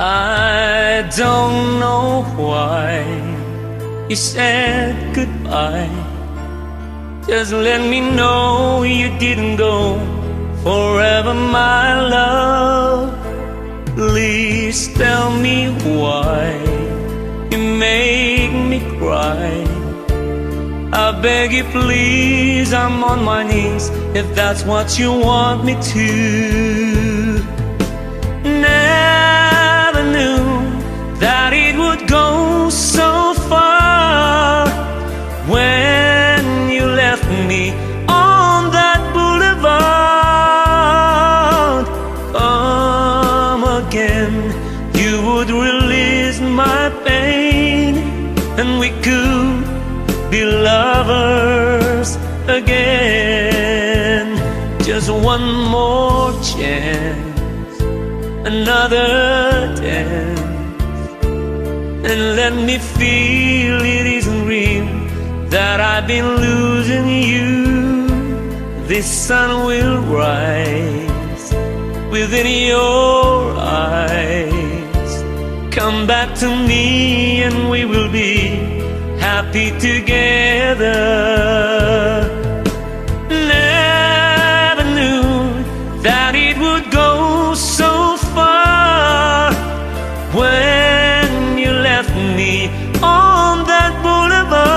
I don't know why you said goodbye. Just let me know you didn't go forever, my love. Please tell me why you make me cry. I beg you please, I'm on my knees if that's what you want me to. Never knew that it would go so far when you left me on that boulevard. Come again, you would release my pain, and we could be lovers again. Just one more chance, another dance, and let me feel it isn't real, that I've been losing you. This sun will rise within your eyes. Come back to me and we will be happy together. Never knew that it would go so far when you left me on that boulevard.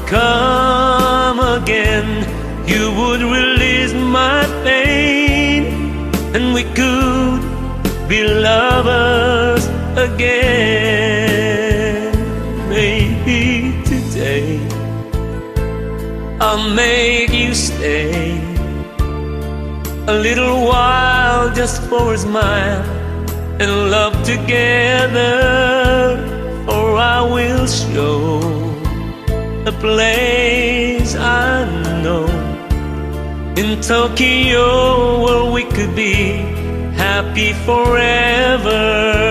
Come again, you would release my pain, and we could be lovers again. Maybe today I'll make you stay a little while, just for a smile and love together. Or I will show a place I know in Tokyo where we could be happy forever.